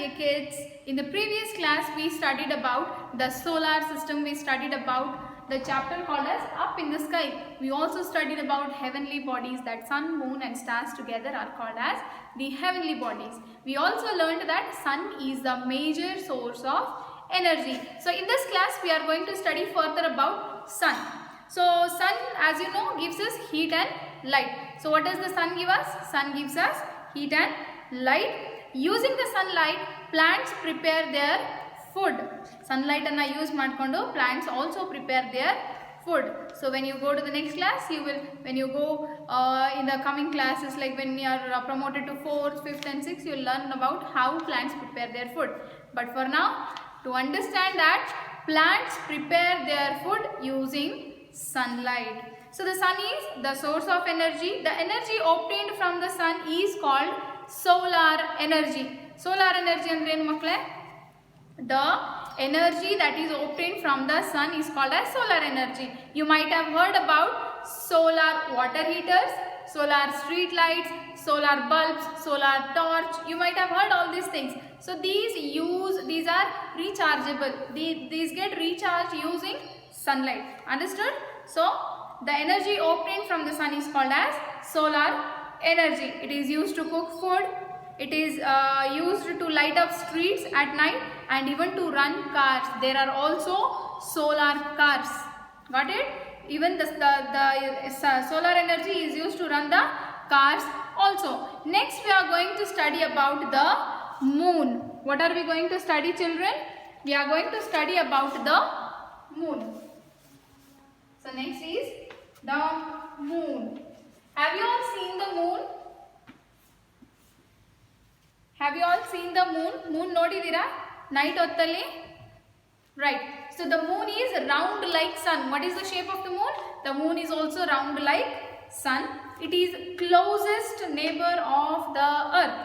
dear kids. In the previous class we studied about the solar system. We studied about the chapter called as Up in the Sky. We also studied about heavenly bodies, that sun, moon and stars together are called as the heavenly bodies. We also learned that sun is the major source of energy. So in this class we are going to study further about sun. So sun, as you know, gives us heat and light. So what does the sun give us? Sun gives us heat and light. Using the sunlight, plants prepare their food. Sunlight anna use madkondo plants also prepare their food. So when you go to the next class, when you go in the coming classes, like when you are promoted to 4th, 5th and 6th, you will learn about how plants prepare their food. But for now, to understand that plants prepare their food using sunlight. So the sun is the source of energy. The energy obtained from the sun is called solar energy. Solar energy andre ಏನು ಮಕ್ಕಳೇ? The energy that is obtained from the sun is called as solar energy. You might have heard about solar water heaters, solar street lights, solar bulbs, solar torch. You might have heard all these things. So these are rechargeable. These get recharged using sunlight. Understood? So the energy obtained from the sun is called as solar energy. It is used to cook food. It is used to light up streets at night and even to run cars. There are also solar cars. Got it? Even the solar energy is used to run the cars also. Next we are going to study about the moon. What are we going to study, children? We are going to study about the moon. So next is the moon. Have you all seen the moon? Have you all seen the moon? Moon nodidira night ಹೊತ್ತಲ್ಲಿ? Right. So the moon is round like sun. What is the shape of the moon? The moon is also round like sun. It is closest neighbor of the earth.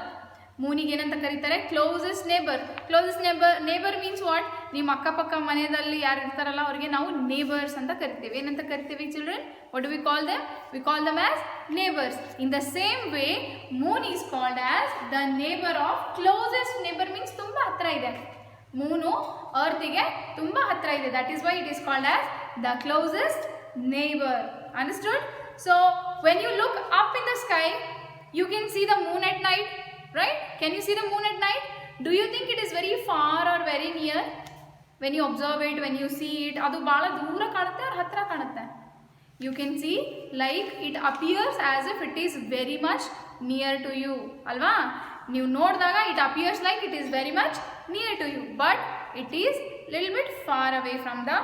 ಮೂನಿಗೆ ಏನಂತ ಕರೀತಾರೆ? Closest neighbour. Closest neighbour means what? ನಿಮ್ಮ ಅಕ್ಕಪಕ್ಕ ಮನೆಯಲ್ಲಿ ಯಾರು ಇರ್ತಾರಲ್ಲ ಅವರಿಗೆ ನಾವು neighbours ಅಂತ ಕರಿತೀವಿ. ಏನಂತ ಕರಿತೀವಿ children? What do we call them? We call them as neighbours. In the same way moon is called as the neighbour of closest neighbour means ತುಂಬ ಹತ್ರ ಇದೆ. ಮೂನು ಅರ್ತಿಗೆ ತುಂಬ ಹತ್ರ ಇದೆ. That is why it is called as the closest neighbour. Understood? So when you look up in the sky you can see the moon at night. Right? Can you see the moon at night? Do you think it is very far or very near? When you observe it, when you see it, adu bala doora kanutte or hatra kanutte? You can see like it appears as if it is very much near to you. Alva? ನೀವು ನೋಡಿದಾಗ it appears like it is very much near to you, but it is little bit far away from the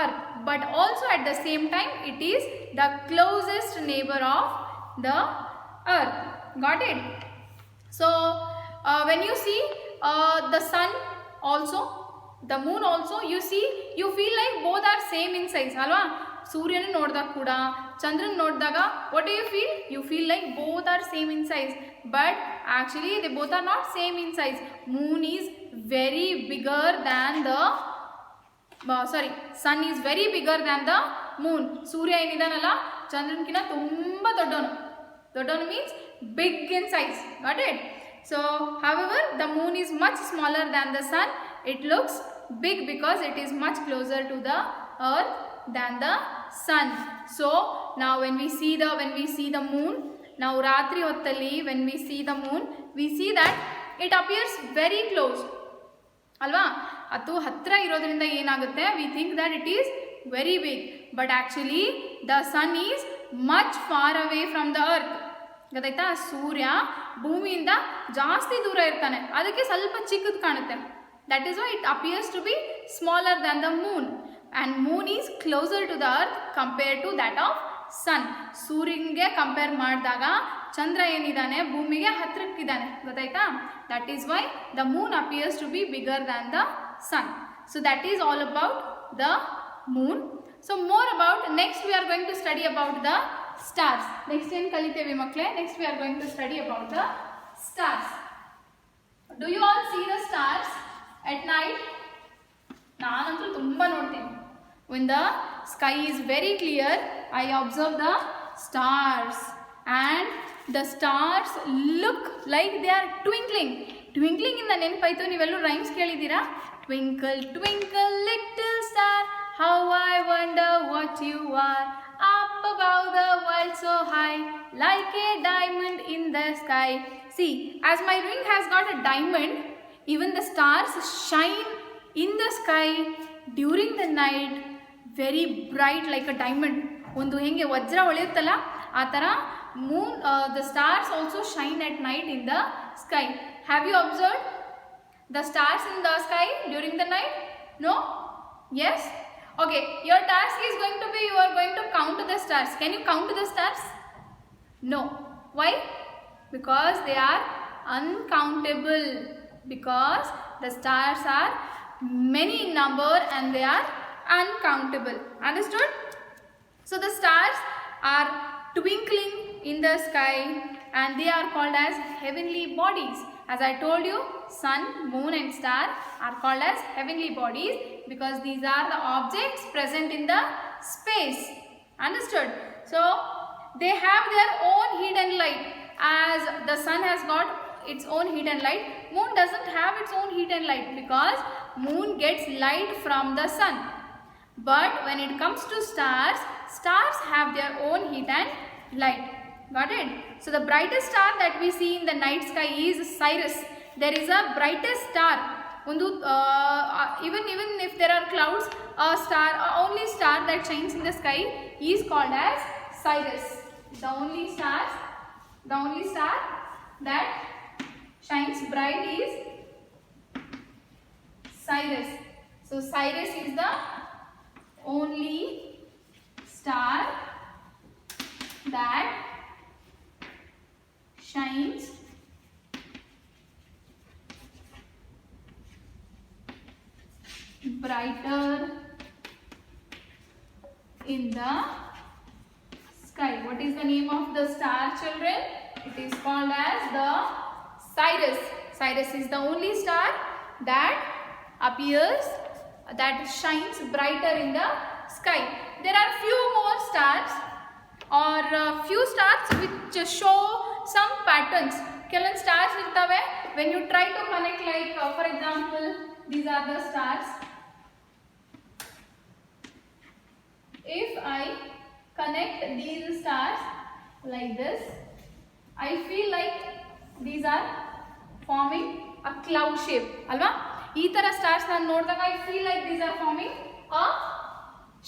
earth. But also at the same time it is the closest neighbor of the earth. Got it? So when you see the sun also, the moon also, you feel like both are same in size. Alva? Suryana ನೋಡಿದಾಗ ಕೂಡ ಚಂದ್ರನ ನೋಡಿದಾಗ what do you feel? You feel like both are same in size, but actually they both are not same in size. Moon is very bigger than the sun is very bigger than the moon. ಸೂರ್ಯ ಏನಿದಾನಲ್ಲ ಚಂದ್ರನಕಿಂತ ತುಂಬ ದೊಡ್ಡವನು means big in size. Got it? So however the moon is much smaller than the sun. It looks big because it is much closer to the earth than the sun. So now when we see the moon, now ratri ಹೊತ್ತಲ್ಲಿ when we see the moon, we see that it appears very close. ಅಲ್ವಾ? ಅದು ಹತ್ರ ಇರೋದ್ರಿಂದ ಏನಾಗುತ್ತೆ? We think that it is very big, but actually the sun is much far away from the earth. ಗೊತ್ತಾಯ್ತಾ? ಸೂರ್ಯ ಭೂಮಿಯಿಂದ ಜಾಸ್ತಿ ದೂರ ಇರ್ತಾನೆ, ಅದಕ್ಕೆ ಸ್ವಲ್ಪ ಚಿಕ್ಕದು ಕಾಣುತ್ತೆ. That is why it appears to be smaller than the moon. And moon is closer to the earth compare to that of sun. ಸೂರ್ಯನಿಗೆ ಕಂಪೇರ್ ಮಾಡಿದಾಗ ಚಂದ್ರ ಏನಿದ್ದಾನೆ ಭೂಮಿಗೆ ಹತ್ತಿರಕ್ಕಿದ್ದಾನೆ. ಗೊತ್ತಾಯ್ತಾ? That is why the moon appears to be bigger than the sun. So that is all about the moon. So more about next we are going to study about the stars. Next ಏನು ಕಲಿತೇವೆ ಮಕ್ಕಳೇ? Next we are going to study about the stars. Do you all see the stars at night? ನಾನಂತೂ ತುಂಬ ನೋಡ್ತೀನಿ. When the sky is very clear, I observe the stars and the stars look like they are twinkling. Twinkling ಇಂದ ನೆನಪಾಯ್ತು, ನೀವೆಲ್ಲೂ rhymes ಕೇಳಿದ್ದೀರಾ? Twinkle twinkle little star, how I wonder what you are, up above the world so high, like a diamond in the sky. See, as my ring has got a diamond, even the stars shine in the sky during the night, very bright like a diamond. ಒಂದು ಹೆಂಗೆ ವಜ್ರ ಹೊಳೆಯುತ್ತಲ್ಲ ಆ ಥರ Moon the stars also shine at night in the sky. Have you observed the stars in the sky during the night? No? Yes? Okay, your task is going to be, you are going to count the stars. Can you count the stars? No. Why? Because they are uncountable. Because the stars are many in number and they are uncountable. Understood? So the stars are twinkling in the sky and they are called as heavenly bodies. As I told you, sun, moon and star are called as heavenly bodies because these are the objects present in the space. Understood? So they have their own heat and light. As the sun has got its own heat and light, moon doesn't have its own heat and light because moon gets light from the sun. But when it comes to stars, stars have their own heat and light. Got it? So the brightest star that we see in the night sky is Sirius. There is a brightest star. Even if there are clouds, a star, only star that shines in the sky is called as Sirius. The only star that shines bright is Sirius. So Sirius is the only star that shines brighter in the sky. What is the name of the star, children? It is called as the Sirius. Sirius is the only star that appears, that shines brighter in the sky. There are few more stars or few stars which show some patterns. Kellan stars irtave, when you try to connect, like for example, these are the stars. If I connect these stars like this, I feel like these are forming a cloud shape, alva? Ee tara stars nan nodidaga I feel like these are forming a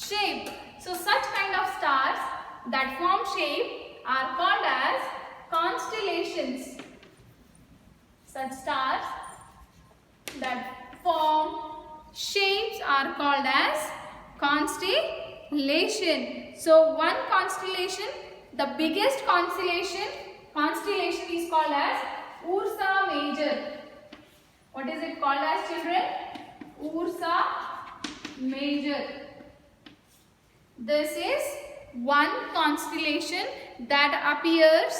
shape. So such kind of stars that form shape are called as constellations. Such stars that form shapes are called as constellation. So one constellation, the biggest constellation is called as Ursa Major. What is it called as, children? Ursa Major. This is one constellation that appears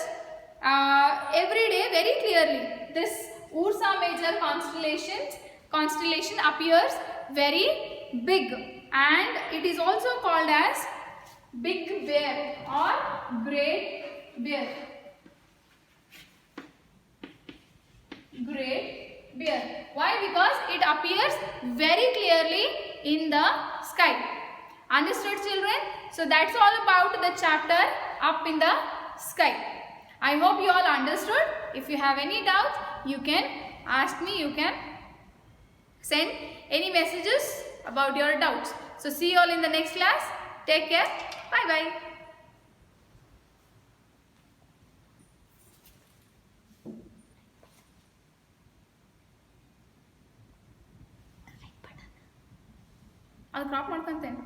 every day very clearly. This Ursa Major constellation appears very big, and it is also called as Big Bear or Great Bear. Great Bear. Why? Because it appears very clearly in the sky. Understood, children? So that's all about the chapter Up in the Sky. I hope you all understood. If you have any doubts, you can ask me, you can send any messages about your doubts. So see you all in the next class. Take care. Bye bye. ಅದು crop ಮಾಡ್ಕೊಂತೇನೆ.